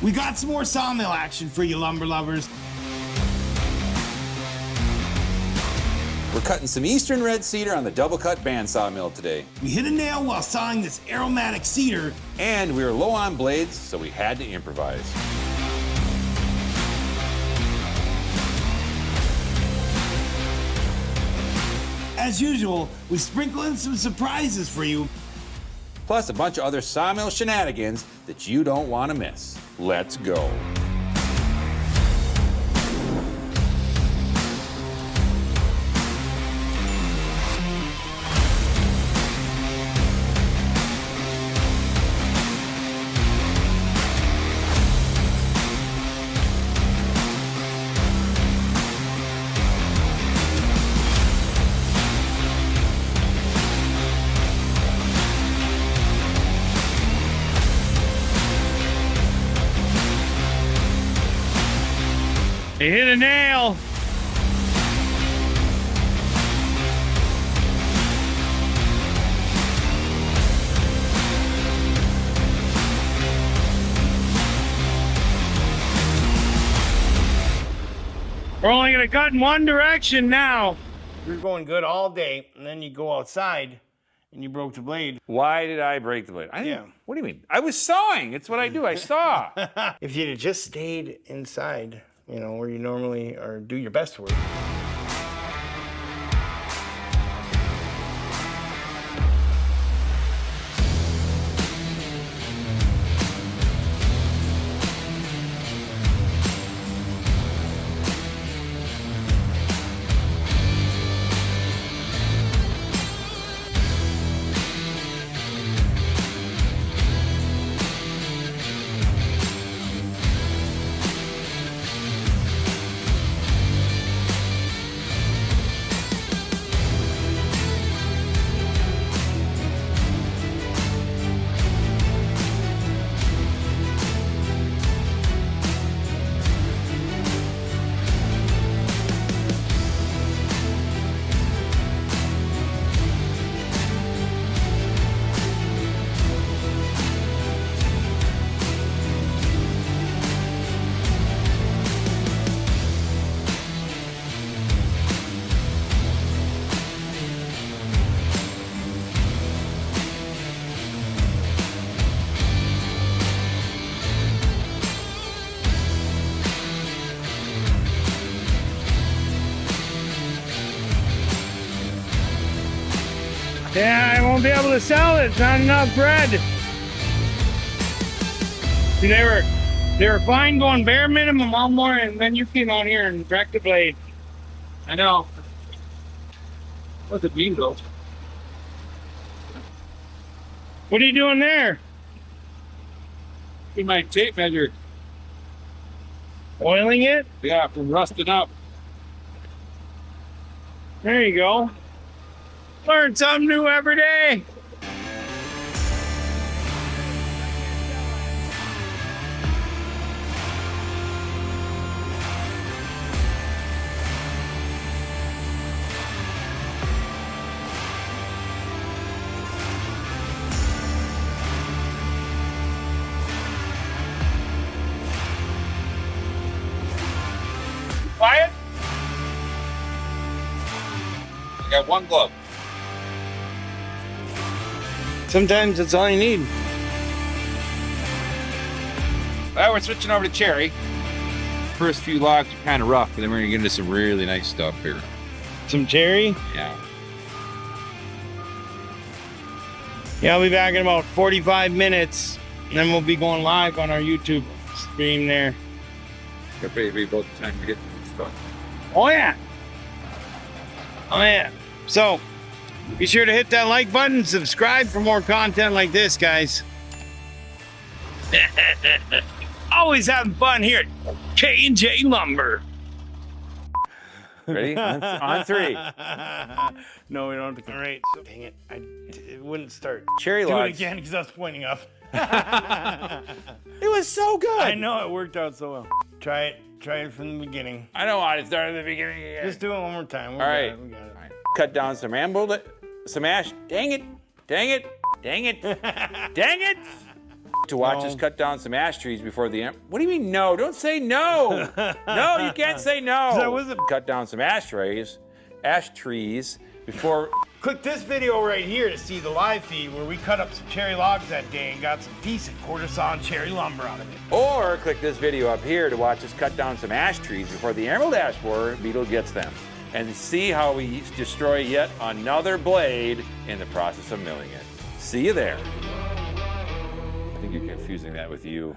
We got some more sawmill action for you lumber lovers. We're cutting some Eastern Red Cedar on the double cut band sawmill today. We hit a nail while sawing this Aromatic Cedar. And we were low on blades, so we had to improvise. As usual, we sprinkle in some surprises for you. Plus a bunch of other sawmill shenanigans that you don't want to miss. Let's go. You hit a nail. We're only gonna cut in one direction now. You're going good all day, and then you go outside, and you broke the blade. Why did I break the blade? Yeah. What do you mean? I was sawing. It's what I do. I saw. If you'd have just stayed inside, you know, where you normally or do your best work. Yeah, I won't be able to sell it. It's not enough bread. See, they were fine going bare minimum all morning, and then you came out here and wrecked the blade. I know. What's a bingo? What are you doing there? In my tape measure. Oiling it? Yeah, from rusting up. There you go. Learn something new every day. Quiet? I got one glove. Sometimes that's all you need. Well, we're switching over to cherry. First few logs are kind of rough, but then we're gonna get into some really nice stuff here. Some cherry? Yeah. Yeah, I'll be back in about 45 minutes, and then we'll be going live on our YouTube stream there. Got maybe about the time to get stuff. Oh yeah. Oh yeah. So, be sure to hit that like button, subscribe for more content like this, guys. Always having fun here at K&J Lumber. Ready? On three. No, we don't have to. All right. So, dang it. It wouldn't start. Cherry Do it logs. again because I was pointing up. It was so good. I know, it worked out so well. Try it from the beginning. I don't want to start at the beginning again. Just do it one more time. All right. We got it. Cut down some some ash. Dang it. Dang it. Dang it. Dang it. To watch us cut down some ash trees before the What do you mean no? Don't say no. No, you can't say no. That wasn't- Cut down some ash trees before. Click this video right here to see the live feed where we cut up some cherry logs that day and got some decent quarter sawn cherry lumber out of it. Or click this video up here to watch us cut down some ash trees before the emerald ash borer beetle gets them. And see how we destroy yet another blade in the process of milling it. See you there. I think you're confusing that with you.